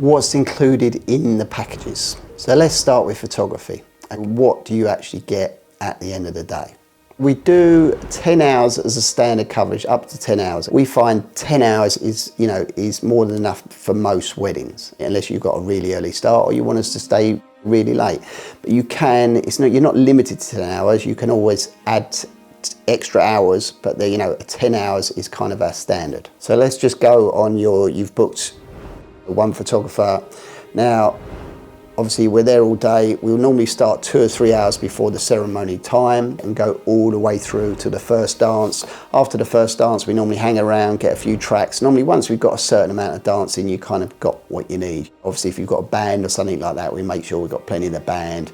what's included in the packages. So let's start with photography. And what do you actually get at the end of the day? We do 10 hours as a standard coverage, up to 10 hours. We find 10 hours is more than enough for most weddings, unless you've got a really early start or you want us to stay really late. But you can, you're not limited to 10 hours. You can always add extra hours, but 10 hours is kind of our standard. So let's just go on you've booked one photographer. Now, obviously we're there all day. We'll normally start 2 or 3 hours before the ceremony time and go all the way through to the first dance. After the first dance, we normally hang around, get a few tracks. Normally once we've got a certain amount of dancing, you kind of got what you need. Obviously if you've got a band or something like that, we make sure we've got plenty of the band.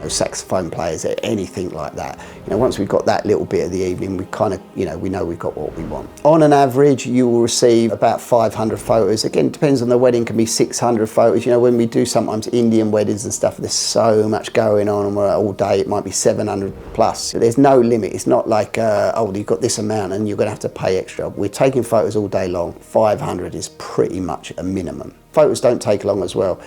Saxophone players, anything like that. Once we've got that little bit of the evening, we kind of, we know we've got what we want. On an average, you will receive about 500 photos. Again, it depends on the wedding, can be 600 photos. When we do sometimes Indian weddings and stuff, there's so much going on and we're all day, it might be 700 plus. There's no limit. It's not like, oh, you've got this amount and you're gonna have to pay extra. We're taking photos all day long. 500 is pretty much a minimum. Photos don't take long as well.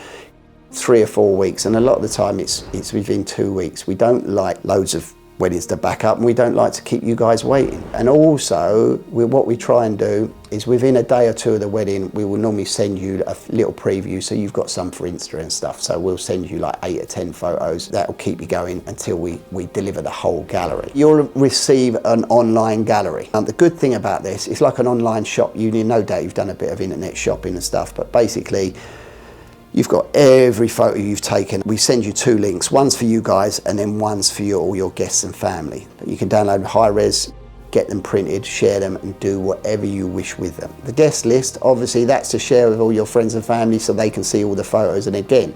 3 or 4 weeks, and a lot of the time it's within 2 weeks. We don't like loads of weddings to back up, and we don't like to keep you guys waiting. And also, what we try and do is within a day or two of the wedding, we will normally send you a little preview, so you've got some for Insta and stuff. So we'll send you like 8 or 10 photos. That will keep you going until we deliver the whole gallery. You'll receive an online gallery. The good thing about this, it's like an online shop. No doubt you've done a bit of internet shopping and stuff, but basically, you've got every photo you've taken. We send you 2 links. One's for you guys and then one's for all your guests and family. But you can download high res, get them printed, share them and do whatever you wish with them. The guest list, obviously that's to share with all your friends and family so they can see all the photos. And again,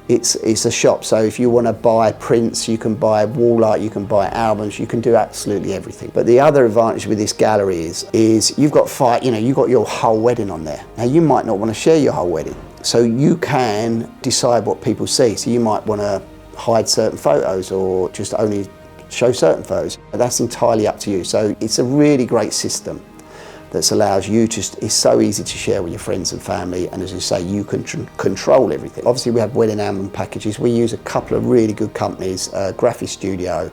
it's a shop. So if you want to buy prints, you can buy wall art, you can buy albums, you can do absolutely everything. But the other advantage with this gallery is you've got you've got your whole wedding on there. Now you might not want to share your whole wedding. So you can decide what people see. So you might want to hide certain photos or just only show certain photos. But that's entirely up to you. So it's a really great system that allows you it's so easy to share with your friends and family. And as you say, you can control everything. Obviously we have wedding album packages. We use a couple of really good companies, Graphic Studio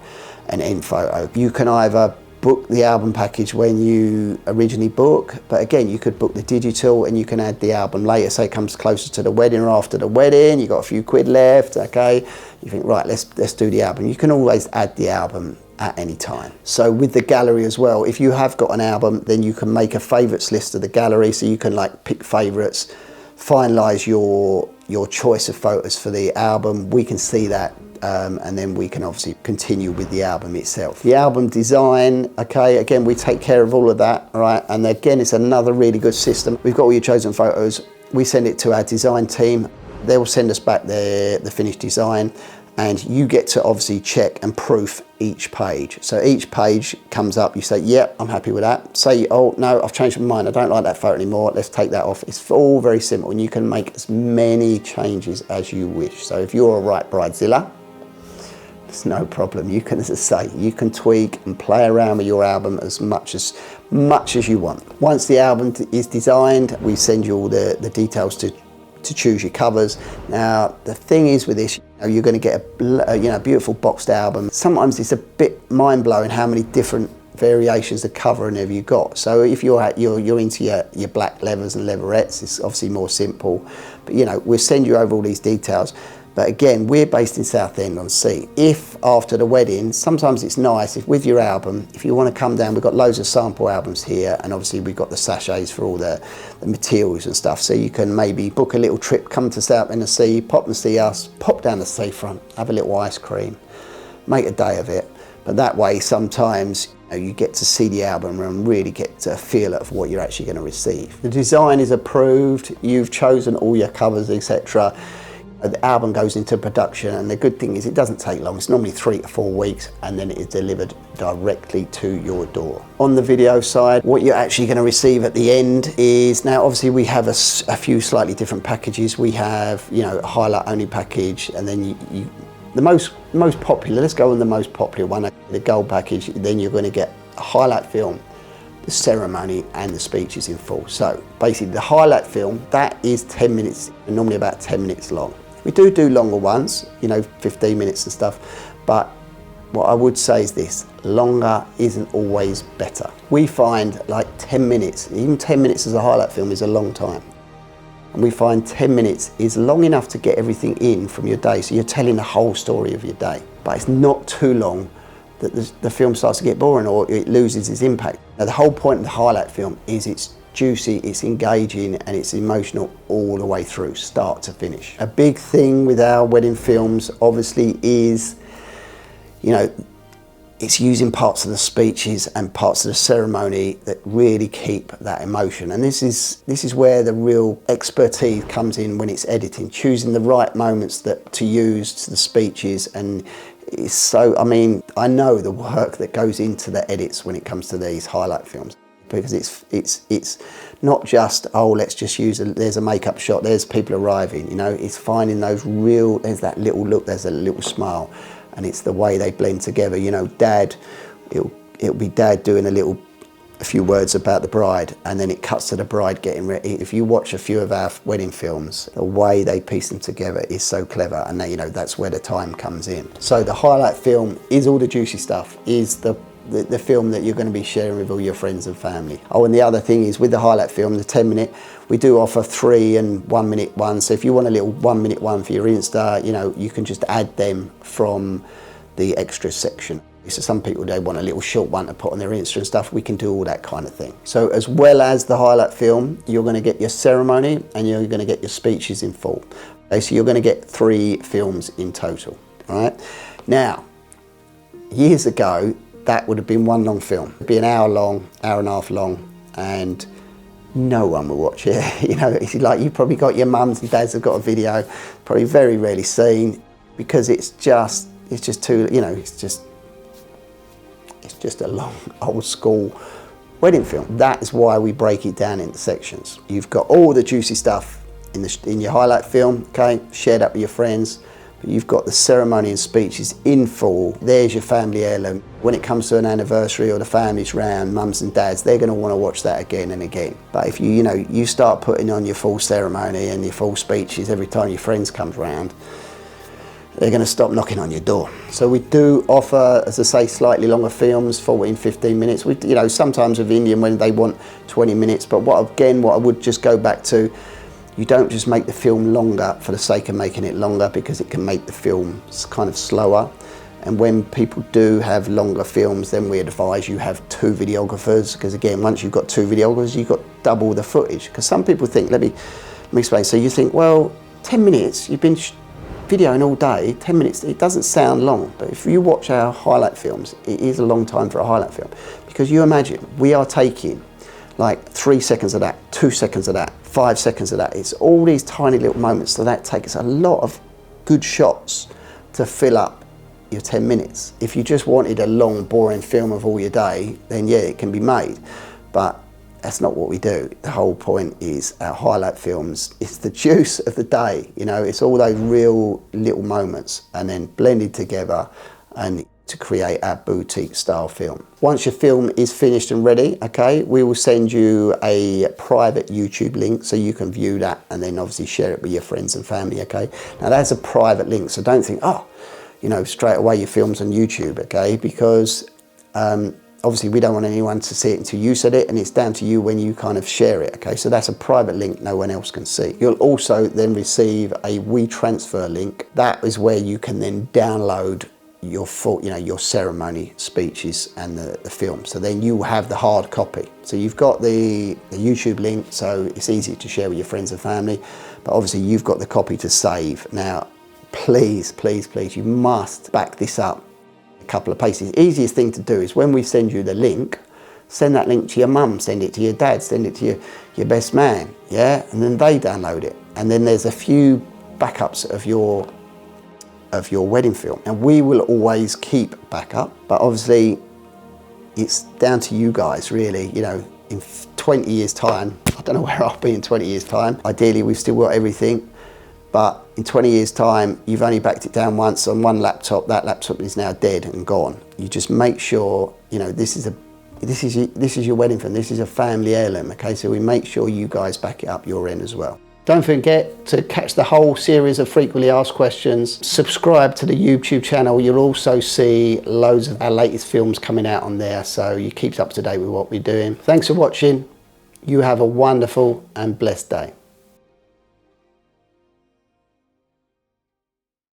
and Enphoto. You can either book the album package when you originally book, but again you could book the digital and you can add the album later. Say it comes closer to the wedding or after the wedding, you got a few quid left, okay, you think right, let's do the album. You can always add the album at any time. So with the gallery as well, if you have got an album, then you can make a favourites list of the gallery, so you can like pick favourites, finalise your choice of photos for the album. We can see that. And then we can obviously continue with the album itself. The album design, okay, again, we take care of all of that, all right? And again, it's another really good system. We've got all your chosen photos. We send it to our design team. They will send us back the finished design, and you get to obviously check and proof each page. So each page comes up, you say, yep, I'm happy with that. Say, oh no, I've changed my mind, I don't like that photo anymore, let's take that off. It's all very simple, and you can make as many changes as you wish. So if you're a right bridezilla, it's no problem. You can, as I say, you can tweak and play around with your album as much as you want. Once the album is designed, we send you all the details to choose your covers. Now, the thing is with this, you're going to get a beautiful boxed album. Sometimes it's a bit mind-blowing how many different variations of cover and have you got. So if you're into your black leathers and leatherettes, it's obviously more simple. But we'll send you over all these details. But again, we're based in Southend-on-Sea. If after the wedding, sometimes it's nice if with your album, if you want to come down, we've got loads of sample albums here, and obviously we've got the sachets for all the materials and stuff. So you can maybe book a little trip, come to Southend-on-Sea, pop and see us, pop down the seafront, have a little ice cream, make a day of it. But that way, sometimes you get to see the album and really get a feel of what you're actually going to receive. The design is approved, you've chosen all your covers, etc. The album goes into production, and the good thing is it doesn't take long. It's normally 3 to 4 weeks, and then it is delivered directly to your door. On the video side, what you're actually going to receive at the end is, now obviously we have a few slightly different packages. We have, a highlight only package, and then the most popular, let's go on the most popular one, the gold package. Then you're going to get a highlight film, the ceremony and the speeches in full. So basically the highlight film, that is 10 minutes, normally about 10 minutes long. We do longer ones, you know, 15 minutes and stuff, but what I would say is this: longer isn't always better. We find like 10 minutes, even 10 minutes as a highlight film is a long time. And we find 10 minutes is long enough to get everything in from your day, so you're telling the whole story of your day. But it's not too long that the film starts to get boring or it loses its impact. Now, the whole point of the highlight film is it's juicy, it's engaging, and it's emotional all the way through, start to finish. A big thing with our wedding films obviously is, you know, it's using parts of the speeches and parts of the ceremony that really keep that emotion. And this is where the real expertise comes in when it's editing, choosing the right moments to use to the speeches. And it's so, I mean, I know the work that goes into the edits when it comes to these highlight films, because it's not just, oh, let's just use there's a makeup shot, there's people arriving, you know, it's finding those real, there's that little look, there's a little smile. And it's the way they blend together. You know, Dad, it'll be Dad doing a few words about the bride, and then it cuts to the bride getting ready. If you watch a few of our wedding films, the way they piece them together is so clever, and you know, that's where the time comes in. So the highlight film is all the juicy stuff, is the film that you're going to be sharing with all your friends and family. Oh, and the other thing is with the highlight film, the 10-minute, we do offer 3 and 1 minute ones. So if you want a little 1 minute one for your Insta, you know, you can just add them from the extras section. So some people, they want a little short one to put on their Insta and stuff. We can do all that kind of thing. So as well as the highlight film, you're going to get your ceremony and you're going to get your speeches in full. Okay, so you're going to get 3 films in total. All right. Now, years ago, that would have been one long film. It'd be an hour long, hour and a half long, and no one will watch it. You know, it's like you've probably got your mums and dads have got a video, probably very rarely seen, because it's just too, you know, it's just a long old school wedding film. That is why we break it down into sections. You've got all the juicy stuff in your highlight film, okay, shared up with your friends. But you've got the ceremony and speeches in full. There's your family heirloom. When it comes to an anniversary or the family's round, mums and dads, they're going to want to watch that again and again. But if you start putting on your full ceremony and your full speeches every time your friends comes round, they're going to stop knocking on your door. So we do offer, as I say, slightly longer films, 14, 15 minutes. We, you know, sometimes with Indian when they want 20 minutes. But what I would just go back to, you don't just make the film longer for the sake of making it longer, because it can make the film kind of slower. And when people do have longer films, then we advise you have 2 videographers, because again, once you've got 2 videographers, you've got double the footage. Because some people think, let me explain. So you think, well, 10 minutes, you've been videoing all day, 10 minutes, it doesn't sound long. But if you watch our highlight films, it is a long time for a highlight film. Because you imagine, we are taking like 3 seconds of that, 2 seconds of that, 5 seconds of that. It's all these tiny little moments, so that takes a lot of good shots to fill up your 10 minutes. If you just wanted a long, boring film of all your day, then yeah, it can be made. But that's not what we do. The whole point is our highlight films, it's the juice of the day. You know, it's all those real little moments and then blended together and to create our boutique style film. Once your film is finished and ready, okay, we will send you a private YouTube link so you can view that and then obviously share it with your friends and family, okay? Now that's a private link, so don't think, oh, you know, straight away your film's on YouTube, okay? Because obviously we don't want anyone to see it until you said it, and it's down to you when you kind of share it, okay? So that's a private link no one else can see. You'll also then receive a WeTransfer link. That is where you can then download your full, you know, your ceremony, speeches and the film. So then you have the hard copy. So you've got the YouTube link, so it's easy to share with your friends and family, but obviously you've got the copy to save. Now, please, please, please, you must back this up a couple of paces. The easiest thing to do is when we send you the link, send that link to your mum, send it to your dad, send it to your best man, yeah? And then they download it. And then there's a few backups of your wedding film, and we will always keep backup, but obviously it's down to you guys really. You know, in 20 years time, I don't know where I'll be in 20 years time. Ideally we've still got everything, but in 20 years time you've only backed it down once on one laptop. That laptop is now dead and gone. You just make sure, you know, this is a this is your wedding film, this is a family heirloom, okay? So we make sure you guys back it up your end as well. Don't forget to catch the whole series of frequently asked questions. Subscribe to the YouTube channel. You'll also see loads of our latest films coming out on there, so you keep up to date with what we're doing. Thanks for watching. You have a wonderful and blessed day.